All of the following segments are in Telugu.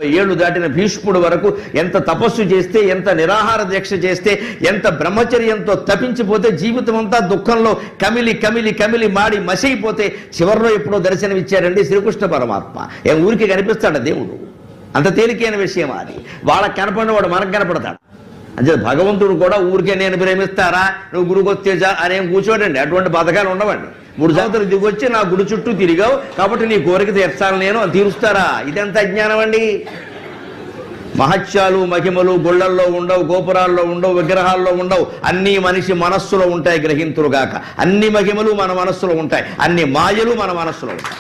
ఏళ్లు దాటిన భీష్ముడు వరకు ఎంత తపస్సు చేస్తే, ఎంత నిరాహార దీక్ష చేస్తే, ఎంత బ్రహ్మచర్యంతో తపించిపోతే, జీవితం అంతా దుఃఖంలో కమిలి కమిలి కమిలి మాడి మసైపోతే చివరిలో ఎప్పుడో దర్శనమిచ్చాడండి శ్రీకృష్ణ పరమాత్మ. ఏం ఊరికి కనిపిస్తాడు దేవుడు? అంత తేలికైన విషయం అది. వాళ్ళకి కనపడినవాడు మనకు కనపడతాడు. అంటే భగవంతుడు కూడా ఊరికే నేను ప్రేమిస్తారా, నువ్వు గుడికొచ్చేసా అనేం కూర్చోడండి. అటువంటి పథకాలు ఉండవండి. 3 సంవత్సరాలు దిగొచ్చి నా గుడి చుట్టూ తిరిగావు కాబట్టి నీ కోరిక తీర్చాలి నేను అని తీరుస్తారా? ఇదెంత అజ్ఞానం అండి. మహత్యాలు మహిమలు గుళ్ళల్లో ఉండవు, గోపురాల్లో ఉండవు, విగ్రహాల్లో ఉండవు. అన్నీ మనిషి మనస్సులో ఉంటాయి. గ్రహింతురుగాక అన్ని మహిమలు మన మనస్సులో ఉంటాయి, అన్ని మాయలు మన మనస్సులో ఉంటాయి.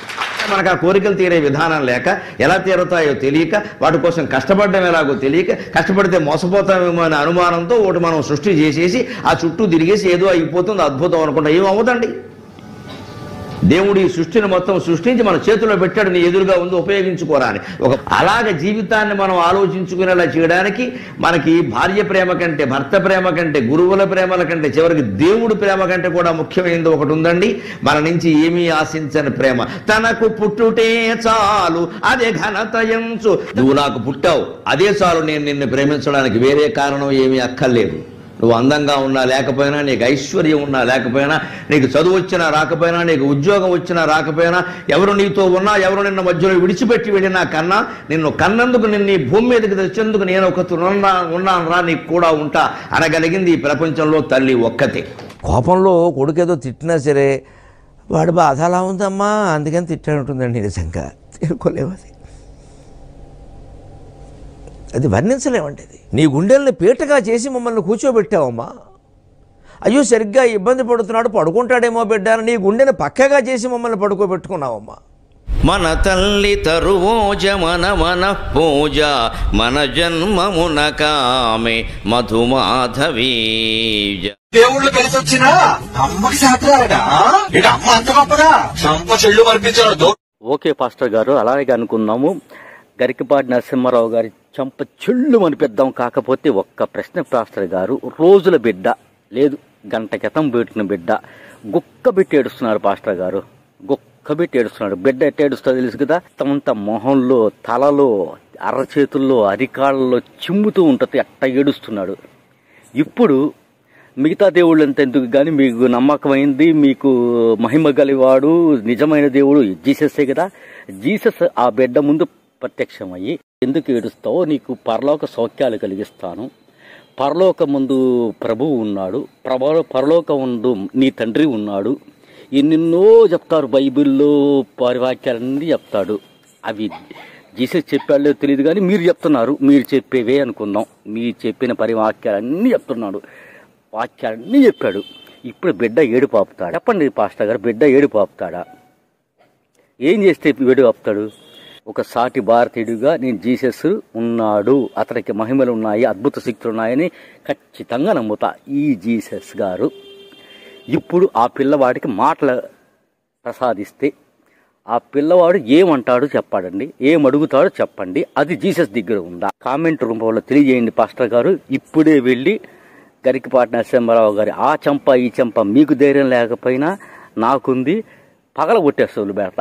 మనకు ఆ కోరికలు తీరే విధానం లేక, ఎలా తీరుతాయో తెలియక, వాటి కోసం కష్టపడడం ఎలాగో తెలియక, కష్టపడితే మోసపోతామేమో అనే అనుమానంతో ఒకటి మనం సృష్టి చేసేసి ఆ చుట్టూ తిరిగేసి ఏదో అయిపోతుంది అద్భుతం అనుకుంటా. ఏమవుతండి? దేవుడు ఈ సృష్టిని మొత్తం సృష్టించి మన చేతిలో పెట్టాడు, నీ ఎదురుగా ఉంది, ఉపయోగించుకోరా అని. అలాగ జీవితాన్ని మనం ఆలోచించుకునేలా చేయడానికి మనకి భార్య ప్రేమ కంటే, భర్త ప్రేమ కంటే, గురువుల ప్రేమల కంటే, చివరికి దేవుడి ప్రేమ కంటే కూడా ముఖ్యమైనది ఒకటి ఉందండి. మన నుంచి ఏమీ ఆశించని ప్రేమ. తనకు పుట్టుటే చాలు అదే ఘనతయంచు. నువ్వు నాకు పుట్టావు, అదే చాలు నేను నిన్ను ప్రేమించడానికి, వేరే కారణం ఏమీ అక్కర్లేదు. నువ్వు అందంగా ఉన్నా లేకపోయినా, నీకు ఐశ్వర్యం ఉన్నా లేకపోయినా, నీకు చదువు వచ్చినా రాకపోయినా, నీకు ఉద్యోగం వచ్చినా రాకపోయినా, ఎవరు నీతో ఉన్నా, ఎవరు నిన్న మధ్యలో విడిచిపెట్టి వెళ్ళినా కన్నా, నిన్ను కన్నందుకు, నిన్ను ఈ భూమి మీదకి తెచ్చేందుకు నేను ఉన్నాను రా, నీకు కూడా ఉంటా అనగలిగింది ఈ ప్రపంచంలో తల్లి ఒక్కతే. కోపంలో కొడుకేదో తిట్టినా సరే వాడు బాధ అలా ఉందమ్మా అందుకని తిట్టాడు ఉంటుందండి. నిజంగా తీరుకోలేవు. అది వర్ణించలేమండి. అది నీ గుండెల్ని పీటగా చేసి మమ్మల్ని కూర్చోబెట్టావమ్మా. అయ్యో సరిగ్గా ఇబ్బంది పడుతున్నాడు, పడుకుంటాడేమో బిడ్డ అని నీ గుండెని పక్కగా చేసి మమ్మల్ని పడుకోబెట్టుకున్నావమ్మా. మన తల్లి తరువోజ మన మన పూజ మన జన్మమున కామె మధుమాధవీ. దేవుళ్ళు కలిసి వచ్చినా అమ్మకి శాతరాడా? అమ్మ అంత గొప్పదా? సంప చెల్లు మర్పించాడు. ఓకే పాస్టర్ గారు, అలాగే అనుకున్నాము. గరికపాటి నరసింహారావు గారి చంప చెల్లు అనిపిద్దాం. కాకపోతే ఒక్క ప్రశ్న పాస్టర్ గారు, రోజుల బిడ్డ లేదు, గంట క్రితం పెట్టిన బిడ్డ గుక్క పెట్టి ఏడుస్తున్నారు పాస్టర్ గారు. గుక్క పెట్టి ఏడుస్తున్నాడు. బిడ్డ ఎట్ట ఏడుస్తుందో తెలుసు కదా, తమంత మొహంలో, తలలో, అరచేతుల్లో, అరికాళ్ళలో చిమ్ముతూ ఉంటుంది, అట్ట ఏడుస్తున్నాడు. ఇప్పుడు మిగతా దేవుళ్ళు అంత ఎందుకు కానీ మీకు నమ్మకమైంది, మీకు మహిమ గలివాడు, నిజమైన దేవుడు జీసస్సే కదా. జీసస్ ఆ బిడ్డ ముందు ప్రత్యక్షమయ్యి, ఎందుకు ఏడుస్తావో, నీకు పరలోక సౌఖ్యాలు కలిగిస్తాను, పరలోక ముందు ప్రభువు ఉన్నాడు, పరలోక ముందు నీ తండ్రి ఉన్నాడు, ఎన్నెన్నో చెప్తారు. బైబిల్లో పరివాక్యాలన్నీ చెప్తాడు. అవి జీసస్ చెప్పాడో తెలియదు కానీ మీరు చెప్తున్నారు, మీరు చెప్పేవే అనుకుందాం. మీరు చెప్పిన పరివాక్యాలన్నీ చెప్తున్నాడు, వాక్యాలన్నీ చెప్పాడు. ఇప్పుడు బిడ్డ ఏడుపు ఆపుతాడా? చెప్పండి పాస్టర్ గారు, బిడ్డ ఏడుపు ఆపుతాడా? ఏం చేస్తే ఏడుపు ఆపుతాడు? ఒక సాటి భారతీయుడిగా నేను జీసస్ ఉన్నాడు, అతనికి మహిమలు ఉన్నాయి, అద్భుత శక్తులు ఉన్నాయని ఖచ్చితంగా నమ్ముతా. ఈ జీసస్ గారు ఇప్పుడు ఆ పిల్లవాడికి మాటలు ప్రసాదిస్తే ఆ పిల్లవాడు ఏమంటాడు చెప్పాడండి, ఏమడుగుతాడో చెప్పండి. అది జీసస్ దగ్గర ఉందా? కామెంట్ రూపంలో తెలియజేయండి పాస్టర్ గారు. ఇప్పుడే వెళ్ళి గరికపాటి నరసింహారావు గారి ఆ చంప ఈ చంప మీకు ధైర్యం లేకపోయినా నాకుంది, పగల కొట్టేస్తుంది బేట.